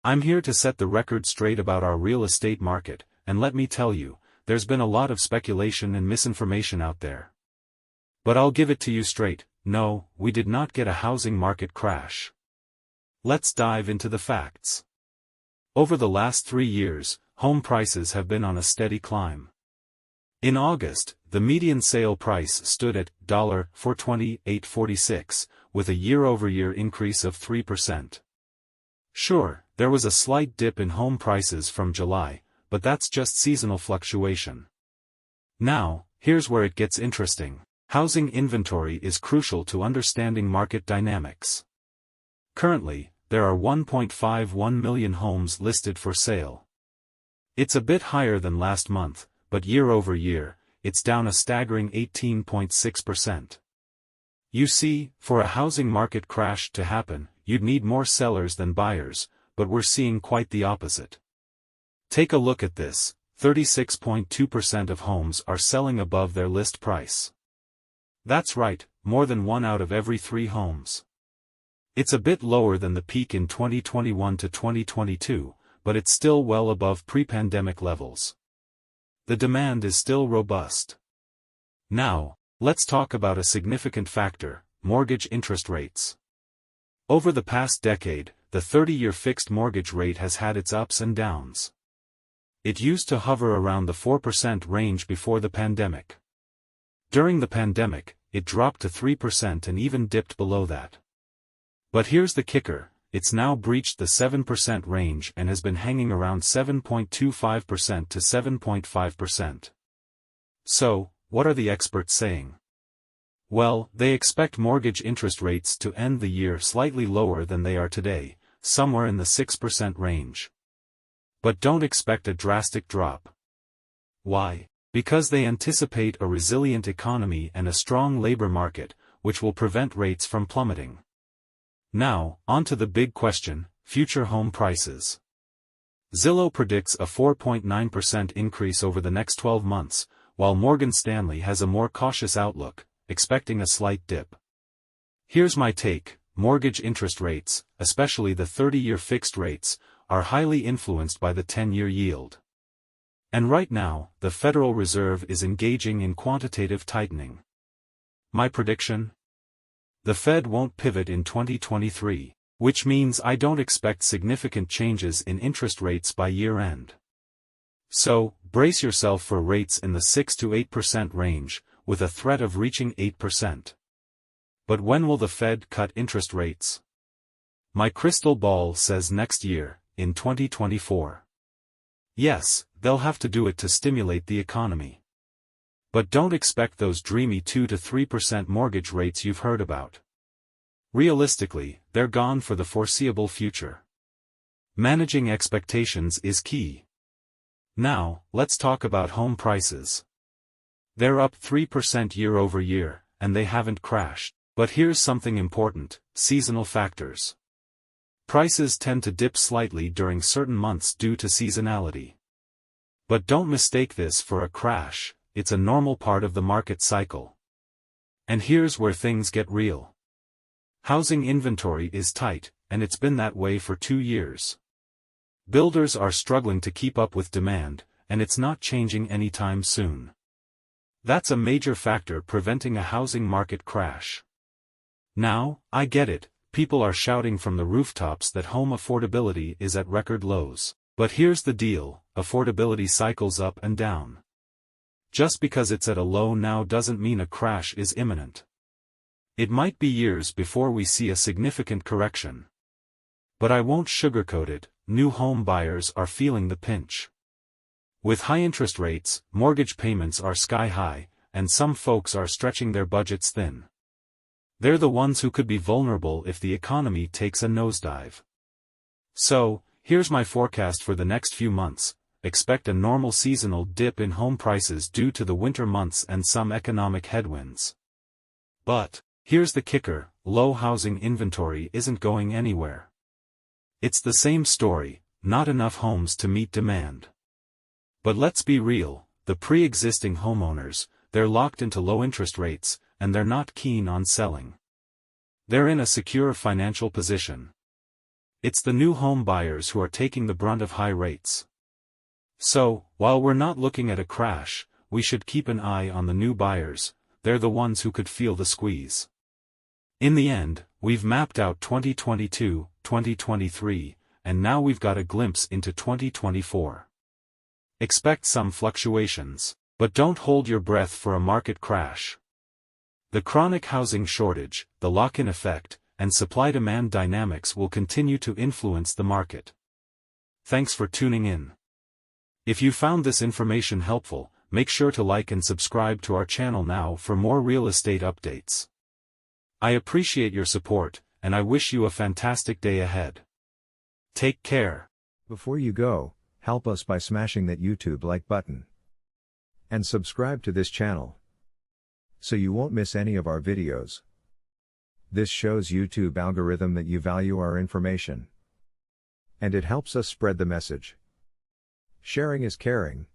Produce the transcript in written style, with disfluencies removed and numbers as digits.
I'm here to set the record straight about our real estate market, and let me tell you, there's been a lot of speculation and misinformation out there. But I'll give it to you straight, no, we did not get a housing market crash. Let's dive into the facts. Over the last 3 years, home prices have been on a steady climb. In August, the median sale price stood at $428.46, with a year-over-year increase of 3%. Sure, there was a slight dip in home prices from July, but that's just seasonal fluctuation. Now, here's where it gets interesting. Housing inventory is crucial to understanding market dynamics. Currently, there are 1.51 million homes listed for sale. It's a bit higher than last month, but year-over-year, it's down a staggering 18.6%. You see, for a housing market crash to happen, you'd need more sellers than buyers, but we're seeing quite the opposite. Take a look at this, 36.2% of homes are selling above their list price. That's right, more than 1 out of every 3 homes. It's a bit lower than the peak in 2021 to 2022, but it's still well above pre-pandemic levels. The demand is still robust. Now, let's talk about a significant factor, mortgage interest rates. Over the past decade, the 30-year fixed mortgage rate has had its ups and downs. It used to hover around the 4% range before the pandemic. During the pandemic, it dropped to 3% and even dipped below that. But here's the kicker, it's now breached the 7% range and has been hanging around 7.25% to 7.5%. So, what are the experts saying? Well, they expect mortgage interest rates to end the year slightly lower than they are today, somewhere in the 6% range. But don't expect a drastic drop. Why? Because they anticipate a resilient economy and a strong labor market, which will prevent rates from plummeting. Now, on to the big question, future home prices. Zillow predicts a 4.9% increase over the next 12 months, while Morgan Stanley has a more cautious outlook, expecting a slight dip. Here's my take, mortgage interest rates, especially the 30-year fixed rates, are highly influenced by the 10-year yield. And right now, the Federal Reserve is engaging in quantitative tightening. My prediction? The Fed won't pivot in 2023, which means I don't expect significant changes in interest rates by year-end. So, brace yourself for rates in the 6 to 8% range, with a threat of reaching 8%. But when will the Fed cut interest rates? My crystal ball says next year, in 2024. Yes, they'll have to do it to stimulate the economy. But don't expect those dreamy 2 to 3% mortgage rates you've heard about. Realistically, they're gone for the foreseeable future. Managing expectations is key. Now, let's talk about home prices. They're up 3% year-over-year, and they haven't crashed. But here's something important, seasonal factors. Prices tend to dip slightly during certain months due to seasonality. But don't mistake this for a crash, it's a normal part of the market cycle. And here's where things get real. Housing inventory is tight, and it's been that way for 2 years. Builders are struggling to keep up with demand, and it's not changing anytime soon. That's a major factor preventing a housing market crash. Now, I get it, people are shouting from the rooftops that home affordability is at record lows. But here's the deal, affordability cycles up and down. Just because it's at a low now doesn't mean a crash is imminent. It might be years before we see a significant correction. But I won't sugarcoat it, new home buyers are feeling the pinch. With high interest rates, mortgage payments are sky high, and some folks are stretching their budgets thin. They're the ones who could be vulnerable if the economy takes a nosedive. So, here's my forecast for the next few months. Expect a normal seasonal dip in home prices due to the winter months and some economic headwinds. But, here's the kicker, low housing inventory isn't going anywhere. It's the same story, not enough homes to meet demand. But let's be real, the pre-existing homeowners, they're locked into low interest rates, and they're not keen on selling. They're in a secure financial position. It's the new home buyers who are taking the brunt of high rates. So, while we're not looking at a crash, we should keep an eye on the new buyers. They're the ones who could feel the squeeze. In the end, we've mapped out 2022, 2023, and now we've got a glimpse into 2024. Expect some fluctuations, but don't hold your breath for a market crash. The chronic housing shortage, the lock-in effect, and supply-demand dynamics will continue to influence the market. Thanks for tuning in. If you found this information helpful, make sure to like and subscribe to our channel now for more real estate updates. I appreciate your support, and I wish you a fantastic day ahead. Take care. Before you go, help us by smashing that YouTube like button. And subscribe to this channel, so you won't miss any of our videos. This shows YouTube algorithm that you value our information. And it helps us spread the message. Sharing is caring.